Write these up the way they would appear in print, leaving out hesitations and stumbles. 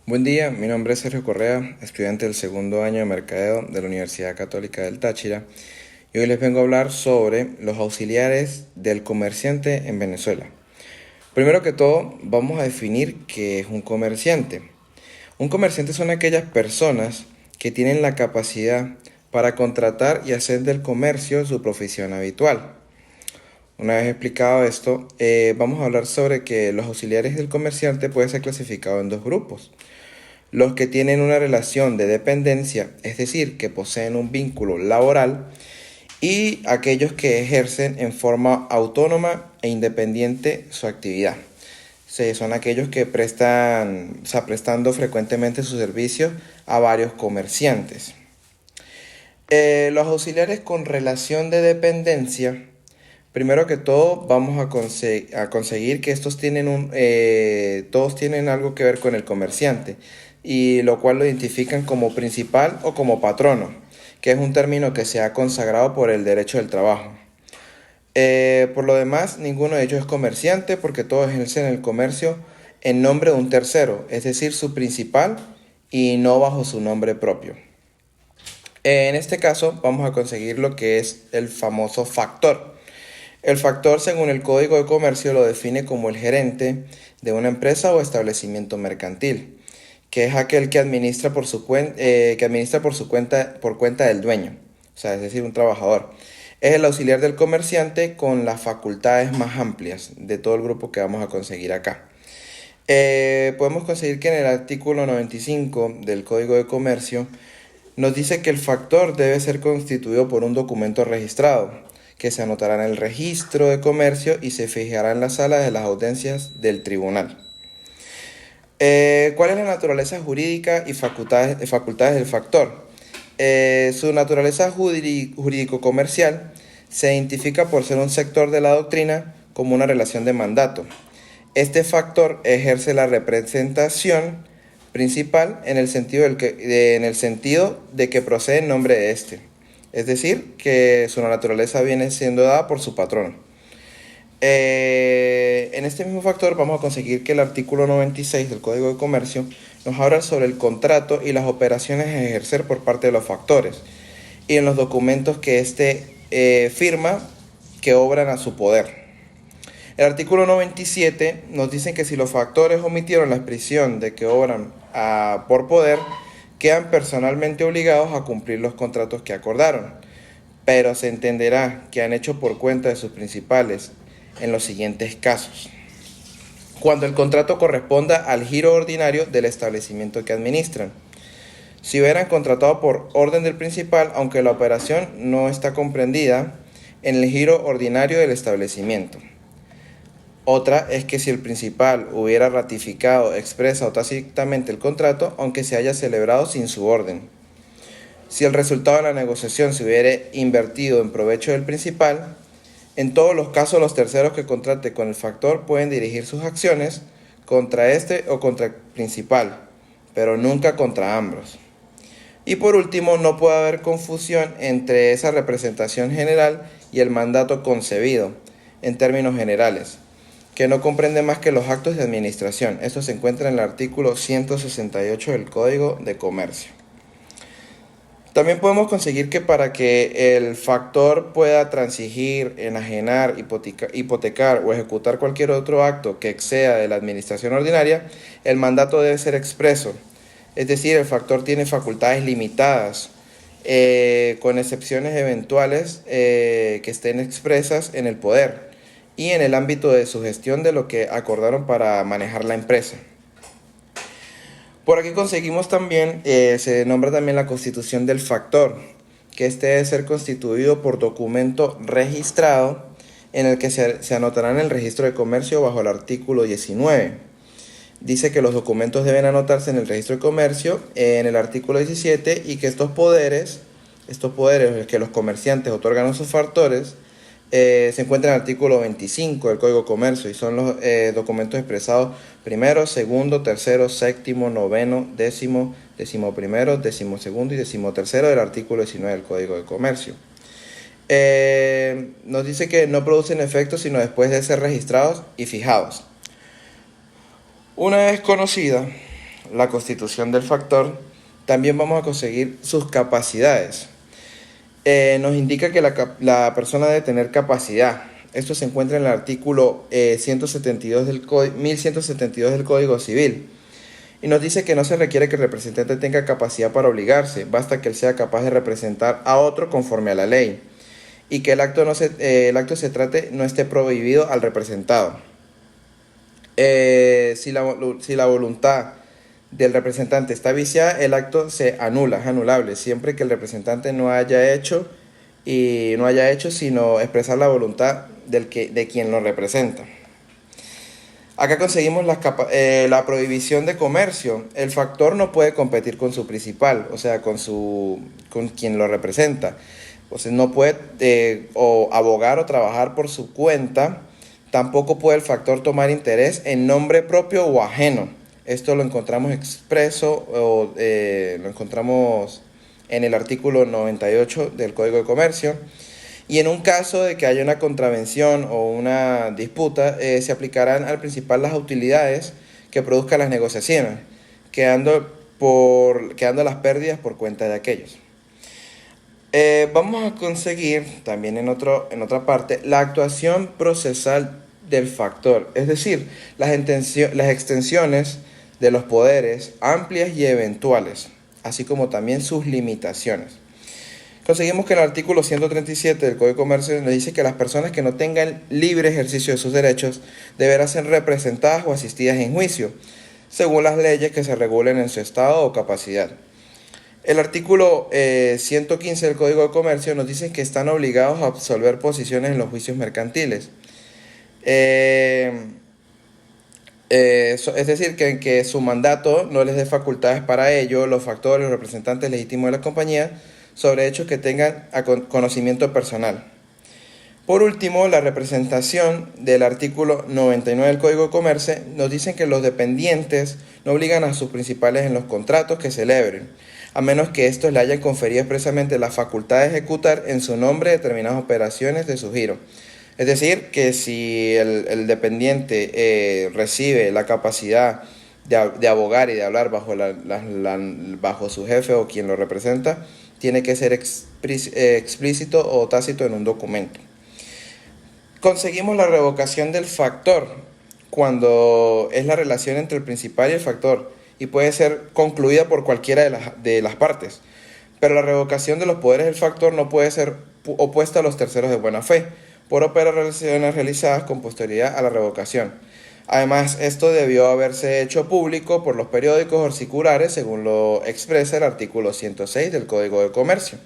Buen día, mi nombre es Sergio Correa, estudiante del segundo año de Mercadeo de la Universidad Católica del Táchira, y hoy les vengo a hablar sobre los auxiliares del comerciante en Venezuela. Primero que todo, vamos a definir qué es un comerciante. Un comerciante son aquellas personas que tienen la capacidad para contratar y hacer del comercio su profesión habitual. Una vez explicado esto, vamos a hablar sobre que los auxiliares del comerciante pueden ser clasificados en dos grupos. Los que tienen una relación de dependencia, es decir, que poseen un vínculo laboral, y aquellos que ejercen en forma autónoma e independiente su actividad. Son aquellos que prestando frecuentemente sus servicios a varios comerciantes. Los auxiliares con relación de dependencia, primero que todo vamos a conseguir que todos tienen algo que ver con el comerciante, y lo cual lo identifican como principal o como patrono, que es un término que se ha consagrado por el derecho del trabajo. Por lo demás, ninguno de ellos es comerciante porque todos ejercen el comercio en nombre de un tercero, es decir, su principal, y no bajo su nombre propio. En este caso vamos a conseguir lo que es el famoso factor. El factor, según el Código de Comercio, lo define como el gerente de una empresa o establecimiento mercantil, que es aquel que administra por cuenta del dueño, o sea, es decir, un trabajador. Es el auxiliar del comerciante con las facultades más amplias de todo el grupo que vamos a conseguir acá. Podemos conseguir que en el artículo 95 del Código de Comercio nos dice que el factor debe ser constituido por un documento registrado, que se anotará en el registro de comercio y se fijará en la sala de las audiencias del tribunal. ¿Cuál es la naturaleza jurídica y facultades del factor? Su naturaleza jurídico-comercial se identifica por ser un sector de la doctrina como una relación de mandato. Este factor ejerce la representación principal en el sentido de que procede en nombre de este. Es decir, que su naturaleza viene siendo dada por su patrono. En este mismo factor vamos a conseguir que el artículo 96 del Código de Comercio nos habla sobre el contrato y las operaciones a ejercer por parte de los factores, y en los documentos que éste firma que obran a su poder. El artículo 97 nos dice que si los factores omitieron la expresión de que obran por poder, quedan personalmente obligados a cumplir los contratos que acordaron, pero se entenderá que han hecho por cuenta de sus principales en los siguientes casos: cuando el contrato corresponda al giro ordinario del establecimiento que administran; si hubieran contratado por orden del principal, aunque la operación no está comprendida en el giro ordinario del establecimiento. Otra es que si el principal hubiera ratificado expresa o tácitamente el contrato, aunque se haya celebrado sin su orden. Si el resultado de la negociación se hubiera invertido en provecho del principal. En todos los casos, los terceros que contrate con el factor pueden dirigir sus acciones contra este o contra el principal, pero nunca contra ambos. Y por último, no puede haber confusión entre esa representación general y el mandato concebido, en términos generales, que no comprende más que los actos de administración. Esto se encuentra en el artículo 168 del Código de Comercio. También podemos conseguir que para que el factor pueda transigir, enajenar, hipotecar o ejecutar cualquier otro acto que exceda de la administración ordinaria, el mandato debe ser expreso. Es decir, el factor tiene facultades limitadas, con excepciones eventuales que estén expresas en el poder y en el ámbito de su gestión de lo que acordaron para manejar la empresa. Por aquí conseguimos también, se nombra también la constitución del factor, que este debe ser constituido por documento registrado en el que se anotará en el registro de comercio bajo el artículo 19. Dice que los documentos deben anotarse en el registro de comercio en el artículo 17, y que estos poderes que los comerciantes otorgan a sus factores se encuentran en el artículo 25 del Código de Comercio, y son los documentos expresados primero, segundo, tercero, séptimo, noveno, décimo, décimo primero, décimo segundo y décimo tercero del artículo 19 del Código de Comercio. Nos dice que no producen efectos sino después de ser registrados y fijados. Una vez conocida la constitución del factor, también vamos a conseguir sus capacidades. Nos indica que la persona debe tener capacidad. Esto se encuentra en el artículo 1172 del Código Civil. Y nos dice que no se requiere que el representante tenga capacidad para obligarse, basta que él sea capaz de representar a otro conforme a la ley. Y que el acto no esté prohibido al representado. Si la voluntad del representante está viciada, el acto se anula, es anulable, siempre que el representante no haya hecho sino expresar la voluntad de quien lo representa. Acá conseguimos la prohibición de comercio. El factor no puede competir con su principal, o sea, con quien lo representa. O sea, no puede abogar o trabajar por su cuenta. Tampoco puede el factor tomar interés en nombre propio o ajeno. Esto lo encontramos expreso lo encontramos en el artículo 98 del Código de Comercio. Y en un caso de que haya una contravención o una disputa, se aplicarán al principal las utilidades que produzcan las negociaciones, quedando las pérdidas por cuenta de aquellos. Vamos a conseguir también en otra parte la actuación procesal del factor, es decir, las extensiones de los poderes amplias y eventuales, así como también sus limitaciones. Conseguimos que en el artículo 137 del Código de Comercio nos dice que las personas que no tengan libre ejercicio de sus derechos deberán ser representadas o asistidas en juicio, según las leyes que se regulen en su estado o capacidad. El artículo 115 del Código de Comercio nos dice que están obligados a absolver posiciones en los juicios mercantiles. Es decir, que su mandato no les dé facultades para ello, los factores, los representantes legítimos de la compañía, sobre hechos que tengan conocimiento personal. Por último, la representación del artículo 99 del Código de Comercio nos dice que los dependientes no obligan a sus principales en los contratos que celebren, a menos que estos le hayan conferido expresamente la facultad de ejecutar en su nombre determinadas operaciones de su giro. Es decir, que si el dependiente recibe la capacidad de abogar y de hablar bajo su jefe o quien lo representa, tiene que ser explícito o tácito en un documento. Conseguimos la revocación del factor cuando es la relación entre el principal y el factor y puede ser concluida por cualquiera de las partes. Pero la revocación de los poderes del factor no puede ser opuesta a los terceros de buena fe, por operaciones realizadas con posterioridad a la revocación. Además, esto debió haberse hecho público por los periódicos o circulares, según lo expresa el artículo 106 del Código de Comercio.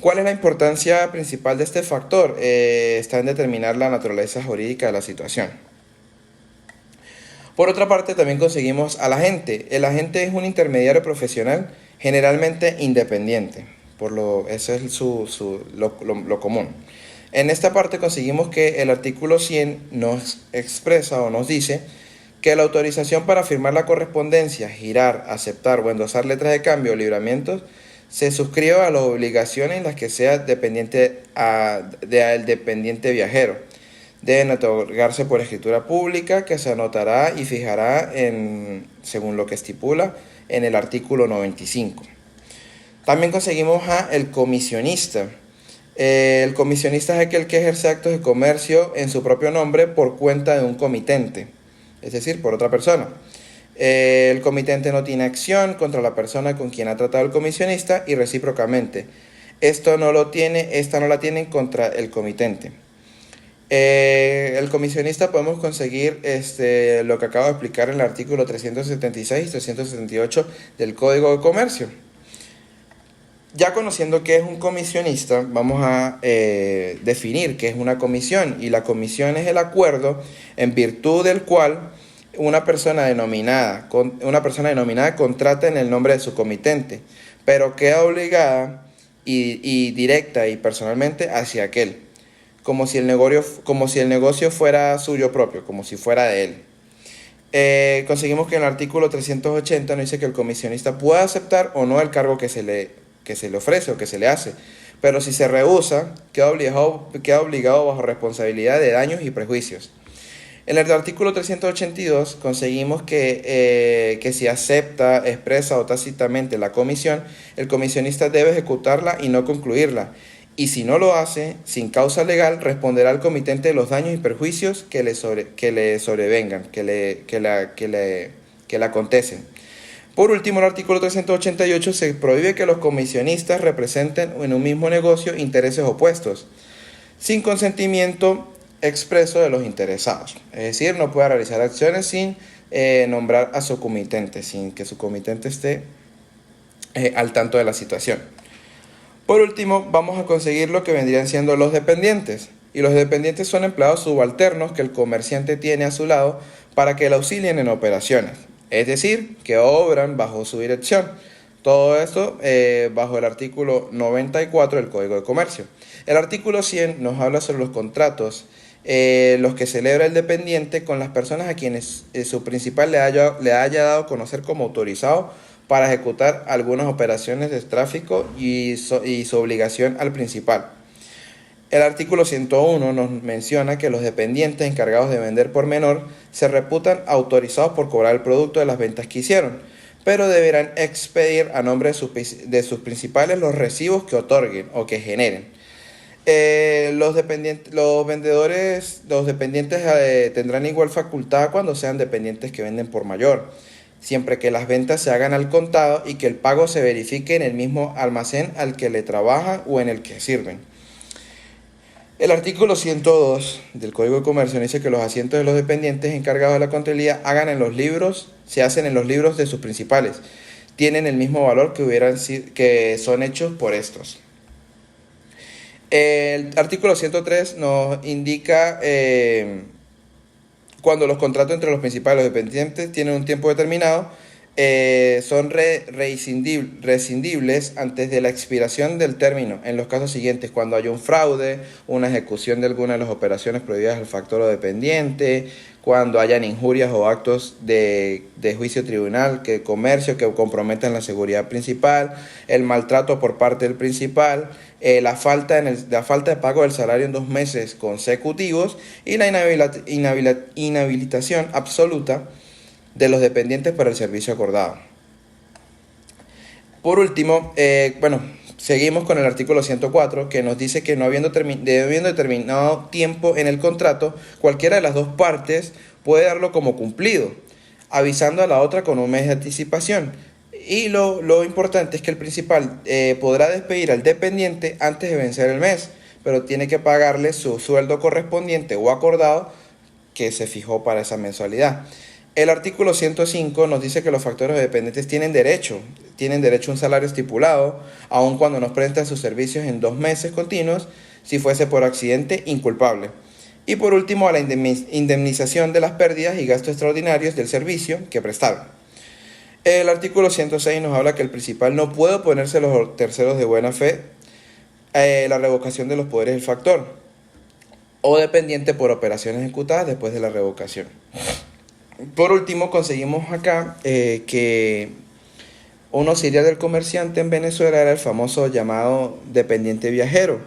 ¿Cuál es la importancia principal de este factor? Está en determinar la naturaleza jurídica de la situación. Por otra parte, también conseguimos al agente. El agente es un intermediario profesional, generalmente independiente. Eso es lo común. En esta parte conseguimos que el artículo 100 nos expresa o nos dice que la autorización para firmar la correspondencia, girar, aceptar o endosar letras de cambio o libramientos se suscribe a las obligaciones en las que sea dependiente del dependiente viajero. Deben otorgarse por escritura pública que se anotará y fijará según lo que estipula en el artículo 95. También conseguimos el comisionista. El comisionista es aquel que ejerce actos de comercio en su propio nombre por cuenta de un comitente, es decir, por otra persona. El comitente no tiene acción contra la persona con quien ha tratado el comisionista y recíprocamente. Esta no la tienen contra el comitente. El comisionista podemos conseguir lo que acabo de explicar en el artículo 376 y 378 del Código de Comercio. Ya conociendo qué es un comisionista, vamos a definir qué es una comisión. Y la comisión es el acuerdo en virtud del cual una persona denominada contrata en el nombre de su comitente, pero queda obligada y directa y personalmente hacia aquel, como si el negocio fuera suyo propio, como si fuera de él. Conseguimos que en el artículo 380 nos dice que el comisionista puede aceptar o no el cargo que se le ofrece o que se le hace, pero si se rehúsa, queda obligado bajo responsabilidad de daños y prejuicios. En el artículo 382 conseguimos que si acepta, expresa o tácitamente la comisión, el comisionista debe ejecutarla y no concluirla. Y si no lo hace, sin causa legal, responderá al comitente de los daños y perjuicios que le sobrevengan, que le acontecen. Por último, el artículo 388 se prohíbe que los comisionistas representen en un mismo negocio intereses opuestos, sin consentimiento expreso de los interesados. Es decir, no puede realizar acciones sin nombrar a su comitente, sin que su comitente esté al tanto de la situación. Por último, vamos a conseguir lo que vendrían siendo los dependientes. Y los dependientes son empleados subalternos que el comerciante tiene a su lado para que le auxilien en operaciones. Es decir, que obran bajo su dirección. Todo esto bajo el artículo 94 del Código de Comercio. El artículo 100 nos habla sobre los contratos, los que celebra el dependiente con las personas a quienes su principal le haya dado a conocer como autorizado para ejecutar algunas operaciones de tráfico y su obligación al principal. El artículo 101 nos menciona que los dependientes encargados de vender por menor se reputan autorizados por cobrar el producto de las ventas que hicieron, pero deberán expedir a nombre de sus principales los recibos que otorguen o que generen. Los dependientes tendrán igual facultad cuando sean dependientes que venden por mayor, siempre que las ventas se hagan al contado y que el pago se verifique en el mismo almacén al que le trabajan o en el que sirven. El artículo 102 del Código de Comercio dice que los asientos de los dependientes encargados de la contabilidad se hacen en los libros de sus principales. Tienen el mismo valor que son hechos por estos. El artículo 103 nos indica cuando los contratos entre los principales y los dependientes tienen un tiempo determinado, son rescindibles antes de la expiración del término, en los casos siguientes: cuando haya un fraude, una ejecución de alguna de las operaciones prohibidas al factor o dependiente, cuando hayan injurias o actos de juicio tribunal que comercio que comprometan la seguridad principal, el maltrato por parte del principal, la falta de pago del salario en 2 meses consecutivos y la inhabilitación absoluta de los dependientes para el servicio acordado. Por último, seguimos con el artículo 104, que nos dice que no habiendo determinado tiempo en el contrato, cualquiera de las dos partes puede darlo como cumplido, avisando a la otra con 1 mes de anticipación. Y lo importante es que el principal podrá despedir al dependiente antes de vencer el mes, pero tiene que pagarle su sueldo correspondiente o acordado que se fijó para esa mensualidad. El artículo 105 nos dice que los factores dependientes tienen derecho a un salario estipulado, aun cuando no prestan sus servicios en 2 meses continuos, si fuese por accidente inculpable. Y por último, a la indemnización de las pérdidas y gastos extraordinarios del servicio que prestaron. El artículo 106 nos habla que el principal no puede oponerse a los terceros de buena fe la revocación de los poderes del factor o dependiente por operaciones ejecutadas después de la revocación. Por último, conseguimos acá que un auxiliar del comerciante en Venezuela era el famoso llamado dependiente viajero.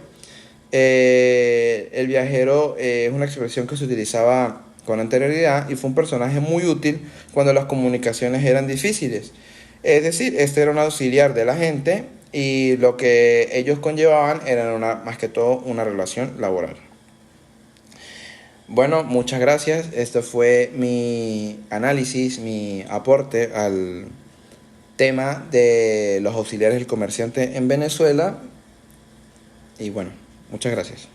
El viajero es una expresión que se utilizaba con anterioridad y fue un personaje muy útil cuando las comunicaciones eran difíciles. Es decir, este era un auxiliar de la gente y lo que ellos conllevaban era más que todo una relación laboral. Bueno, muchas gracias. Este fue mi análisis, mi aporte al tema de los auxiliares del comerciante en Venezuela. Y bueno, muchas gracias.